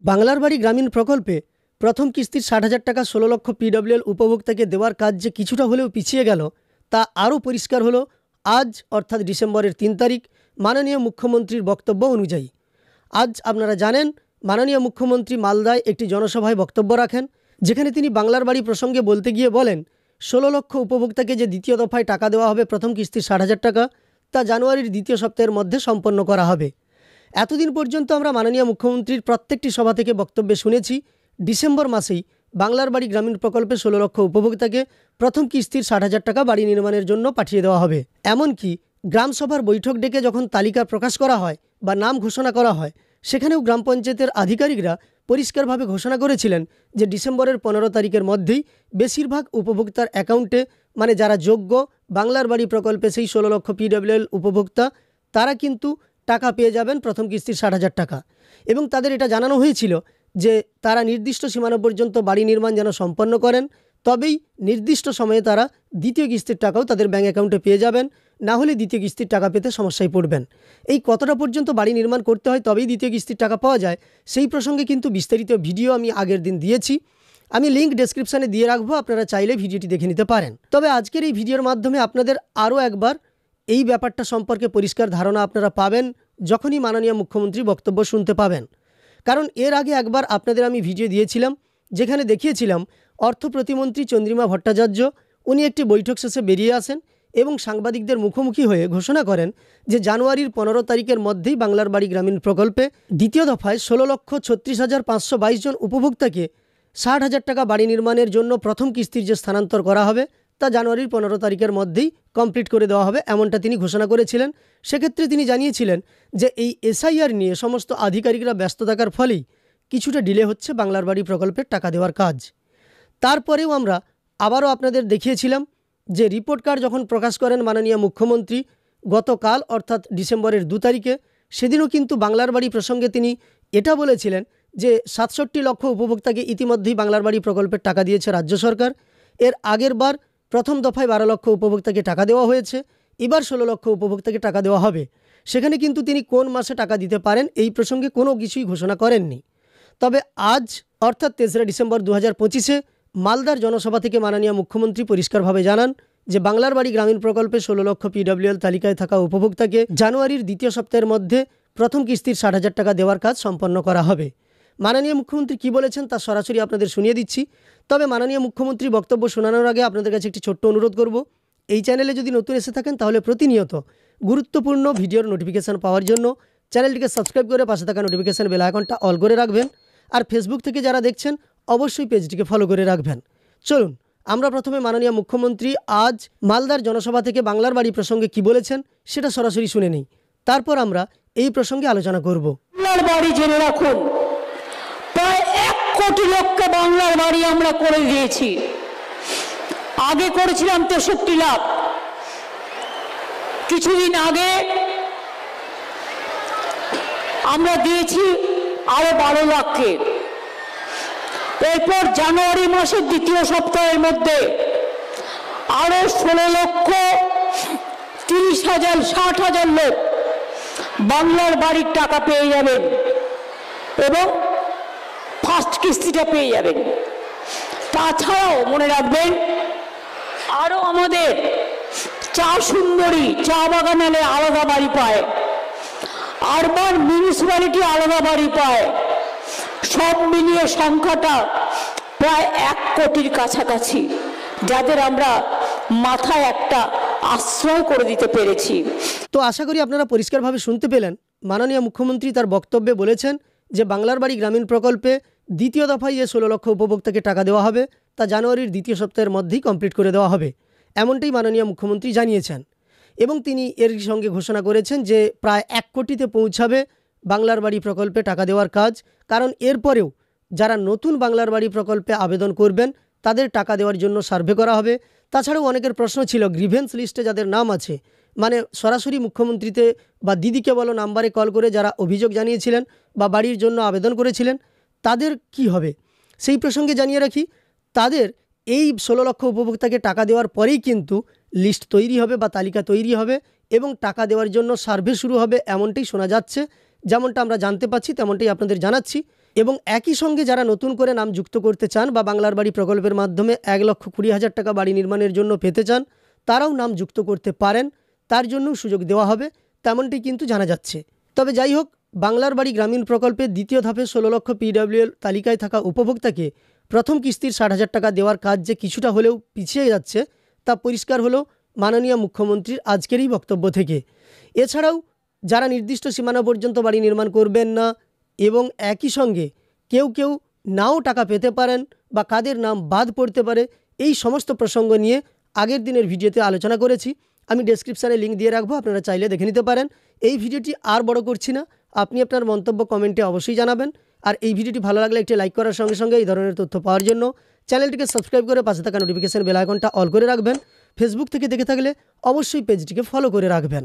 বাংলার বাড়ি গ্রামীণ প্রকল্পে প্রথম কিস্তির ৬০,০০০ টাকা ১৬ লক্ষ পিডব্লিউএল উপভোক্তাকে দেওয়ার কাজ যে কিছুটা হলেও পিছিয়ে গেল তা আরও পরিষ্কার হলো আজ অর্থাৎ ডিসেম্বরের ৩ তারিখ মাননীয় মুখ্যমন্ত্রীর বক্তব্য অনুযায়ী। আজ আপনারা জানেন মাননীয় মুখ্যমন্ত্রী মালদায় একটি জনসভায় বক্তব্য রাখেন, যেখানে তিনি বাংলার বাড়ি প্রসঙ্গে বলতে গিয়ে বলেন ১৬ লক্ষ উপভোক্তাকে যে দ্বিতীয় দফায় টাকা দেওয়া হবে প্রথম কিস্তির ৬০,০০০ টাকা, তা জানুয়ারির দ্বিতীয় সপ্তাহের মধ্যে সম্পন্ন করা হবে। এতদিন পর্যন্ত আমরা মাননীয় মুখ্যমন্ত্রীর প্রত্যেকটি সভা থেকে বক্তব্যে শুনেছি ডিসেম্বর মাসেই বাংলার বাড়ি গ্রামীণ প্রকল্পে ১৬ লক্ষ উপভোক্তাকে প্রথম কিস্তির ৬০,০০০ টাকা বাড়ি নির্মাণের জন্য পাঠিয়ে দেওয়া হবে। এমনকি গ্রামসভার বৈঠক ডেকে যখন তালিকা প্রকাশ করা হয় বা নাম ঘোষণা করা হয়, সেখানেও গ্রাম পঞ্চায়েতের আধিকারিকরা পরিষ্কারভাবে ঘোষণা করেছিলেন যে ডিসেম্বরের ১৫ তারিখের মধ্যেই বেশিরভাগ উপভোক্তার অ্যাকাউন্টে, মানে যারা যোগ্য বাংলার বাড়ি প্রকল্পে সেই ১৬ লক্ষ পিডব্লিউএল উপভোক্তা, তারা কিন্তু টাকা পেয়ে যাবেন প্রথম কিস্তির ৬০,০০০ টাকা। এবং তাদের এটা জানানো হয়েছিল যে তারা নির্দিষ্ট সীমানা পর্যন্ত বাড়ি নির্মাণ যেন সম্পন্ন করেন, তবেই নির্দিষ্ট সময়ে তারা দ্বিতীয় কিস্তির টাকাও তাদের ব্যাঙ্ক অ্যাকাউন্টে পেয়ে যাবেন, না হলে দ্বিতীয় কিস্তির টাকা পেতে সমস্যায় পড়বেন। এই কতটা পর্যন্ত বাড়ি নির্মাণ করতে হয় তবেই দ্বিতীয় কিস্তির টাকা পাওয়া যায়, সেই প্রসঙ্গে কিন্তু বিস্তারিত ভিডিও আমি আগের দিন দিয়েছি। আমি লিঙ্ক ডেসক্রিপশানে দিয়ে রাখবো, আপনারা চাইলে ভিডিওটি দেখে নিতে পারেন। তবে আজকের এই ভিডিওর মাধ্যমে আপনাদের আরও একবার এই ব্যাপারটা সম্পর্কে পরিষ্কার ধারণা আপনারা পাবেন যখনই মাননীয় মুখ্যমন্ত্রী বক্তব্য শুনতে পাবেন। কারণ এর আগে একবার আপনাদের আমি ভিডিও দিয়েছিলাম, যেখানে দেখিয়েছিলাম অর্থ প্রতিমন্ত্রী চন্দ্রিমা ভট্টাচার্য উনি একটি বৈঠক শেষে বেরিয়ে আসেন এবং সাংবাদিকদের মুখোমুখি হয়ে ঘোষণা করেন যে জানুয়ারির ১৫ তারিখের মধ্যেই বাংলার বাড়ি গ্রামীণ প্রকল্পে দ্বিতীয় দফায় ১৬,৩৬,৫২২ জন উপভোক্তাকে ৬০,০০০ টাকা বাড়ি নির্মাণের জন্য প্রথম কিস্তির যে স্থানান্তর করা হবে তা জানুয়ারির ১৫ তারিখের মধ্যেই কমপ্লিট করে দেওয়া হবে, এমনটা তিনি ঘোষণা করেছিলেন। সেক্ষেত্রে তিনি জানিয়েছিলেন যে এই এসআইআর নিয়ে সমস্ত আধিকারিকরা ব্যস্ত থাকার ফলেই কিছুটা ডিলে হচ্ছে বাংলার বাড়ি প্রকল্পের টাকা দেওয়ার কাজ। তারপরেও আমরা আবারও আপনাদের দেখিয়েছিলাম যে রিপোর্ট কার্ড যখন প্রকাশ করেন মাননীয় মুখ্যমন্ত্রী গতকাল অর্থাৎ ডিসেম্বরের ২ তারিখে, সেদিনও কিন্তু বাংলার বাড়ি প্রসঙ্গে তিনি এটা বলেছিলেন যে ৬৭ লক্ষ উপভোক্তাকে ইতিমধ্যেই বাংলার বাড়ি প্রকল্পের টাকা দিয়েছে রাজ্য সরকার। এর আগের বার প্রথম দফায় ১২ লক্ষ উপভোক্তাকে টাকা দেওয়া হয়েছে, এবার ১৬ লক্ষ উপভোক্তাকে টাকা দেওয়া হবে। সেখানে কিন্তু তিনি কোন মাসে টাকা দিতে পারেন এই প্রসঙ্গে কোনো কিছুই ঘোষণা করেননি। তবে আজ অর্থাৎ ৩রা ডিসেম্বর ২০২৫-এ মালদার জনসভা থেকে মাননীয় মুখ্যমন্ত্রী পরিষ্কারভাবে জানান যে বাংলার বাড়ি গ্রামীণ প্রকল্পে ১৬ লক্ষ পিডব্লিউএল তালিকায় থাকা উপভোক্তাকে জানুয়ারির দ্বিতীয় সপ্তাহের মধ্যে প্রথম কিস্তির ৬০,০০০ টাকা দেওয়ার কাজ সম্পন্ন করা হবে। মাননীয় মুখ্যমন্ত্রী কী বলেছেন তা সরাসরি আপনাদের শুনিয়ে দিচ্ছি। তবে মাননীয় মুখ্যমন্ত্রী বক্তব্য শোনানোর আগে আপনাদের কাছে একটি ছোট্ট অনুরোধ করব, এই চ্যানেলে যদি নতুন এসে থাকেন তাহলে প্রতিনিয়ত গুরুত্বপূর্ণ ভিডিওর নোটিফিকেশান পাওয়ার জন্য চ্যানেলটিকে সাবস্ক্রাইব করে পাশে থাকা নোটিফিকেশান বেল আইকনটা অল করে রাখবেন। আর ফেসবুক থেকে যারা দেখছেন অবশ্যই পেজটিকে ফলো করে রাখবেন। চলুন আমরা প্রথমে মাননীয় মুখ্যমন্ত্রী আজ মালদার জনসভা থেকে বাংলার বাড়ি প্রসঙ্গে কি বলেছেন সেটা সরাসরি শুনে নিই, তারপর আমরা এই প্রসঙ্গে আলোচনা করব। বাংলার বাড়ি জেনে রাখুন, প্রায় ১ কোটি লোককে বাংলার বাড়ি আমরা করে দিয়েছি। আগে করেছিলাম ৬৩ লাখ, কিছুদিন আগে আমরা দিয়েছি আরো ১২ লাখকে। এরপর জানুয়ারি মাসের দ্বিতীয় সপ্তাহের মধ্যে আরো ১৬,৩০,০০০ ৬০,০০০ লোক বাংলার বাড়ির টাকা পেয়ে যাবেন এবং ফার্স্ট কিস্তিটা পেয়ে যাবেন। তাছাড়াও মনে রাখবেন আরো আমাদের চা সুন্দরী চা বাগানালে আলাদা বাড়ি পায়, আরবান মিউনিসিপ্যালিটি আলাদা বাড়ি পায়। সব মিলিয়ে সংখ্যাটা প্রায় ১ কোটির কাছাকাছি, যাদের আমরা মাথায় একটা আশ্রয় করে দিতে পেরেছি। তো আশা করি আপনারা পরিষ্কারভাবে শুনতে পেলেন মাননীয় মুখ্যমন্ত্রী তার বক্তব্যে বলেছেন যে বাংলার বাড়ি গ্রামীণ প্রকল্পে দ্বিতীয় দফায় যে ১৬ লক্ষ উপভোক্তাকে টাকা দেওয়া হবে তা জানুয়ারির দ্বিতীয় সপ্তাহের মধ্যেই কমপ্লিট করে দেওয়া হবে, এমনটাই মাননীয় মুখ্যমন্ত্রী জানিয়েছেন। এবং তিনি এর সঙ্গে ঘোষণা করেছেন যে প্রায় ১ কোটিতে পৌঁছাবে বাংলার বাড়ি প্রকল্পে টাকা দেওয়ার কাজ। কারণ এরপরেও যারা নতুন বাংলার বাড়ি প্রকল্পে আবেদন করবেন তাদের টাকা দেওয়ার জন্য সার্ভে করা হবে। তাছাড়াও অনেকের প্রশ্ন ছিল গ্রিভেন্স লিস্টে যাদের নাম আছে, মানে সরাসরি মুখ্যমন্ত্রীতে বা দিদিকে বলো নাম্বারে কল করে যারা অভিযোগ জানিয়েছিলেন বা বাড়ির জন্য আবেদন করেছিলেন তাদের কি হবে সেই প্রসঙ্গে জানিয়ে রাখি, তাদের এই ১৬ লক্ষ উপভোক্তাকে টাকা দেওয়ার পরেই কিন্তু লিস্ট তৈরি হবে বা তালিকা তৈরি হবে এবং টাকা দেওয়ার জন্য সার্ভে শুরু হবে, এমনটাই শোনা যাচ্ছে। যেমনটা আমরা জানতে পাচ্ছি তেমনটাই আপনাদের জানাচ্ছি। এবং একই সঙ্গে যারা নতুন করে নাম যুক্ত করতে চান বা বাংলার বাড়ি প্রকল্পের মাধ্যমে 1,20,000 টাকা বাড়ি নির্মাণের জন্য পেতে চান, তারাও নাম যুক্ত করতে পারেন, তার জন্যও সুযোগ দেওয়া হবে, তেমনটি কিন্তু জানা যাচ্ছে। তবে যাই হোক, বাংলার বাড়ি গ্রামীণ প্রকল্পের দ্বিতীয় ধাপে 16 লক্ষ পিডব্লিউএল তালিকায় থাকা উপভোক্তাকে প্রথম কিস্তির 60,000 টাকা দেওয়ার কাজ যে কিছুটা হলেও পিছিয়ে যাচ্ছে তা পরিষ্কার হলো মাননীয় মুখ্যমন্ত্রীর আজকেরই বক্তব্য থেকে। এছাড়াও যারা নির্দিষ্ট সীমানা পর্যন্ত বাড়ি নির্মাণ করবেন না এবং একই সঙ্গে কেউ নাও টাকা পেতে পারেন বা কাদের নাম বাদ পড়তে পারে, এই সমস্ত প্রসঙ্গ নিয়ে আগের দিনের ভিডিওতে আলোচনা করেছি। আমি ডেসক্রিপশানে লিঙ্ক দিয়ে রাখবো, আপনারা চাইলে দেখে নিতে পারেন। এই ভিডিওটি আর বড় করছি না, আপনি আপনার মন্তব্য কমেন্টে অবশ্যই জানাবেন। আর এই ভিডিওটি ভালো লাগলে একটি লাইক করার সঙ্গে সঙ্গে এই ধরনের তথ্য পাওয়ার জন্য চ্যানেলটিকে সাবস্ক্রাইব করে পাশে থাকা নোটিফিকেশন বেল আইকনটা অল করে রাখবেন। ফেসবুক থেকে দেখে থাকলে অবশ্যই পেজটিকে ফলো করে রাখবেন।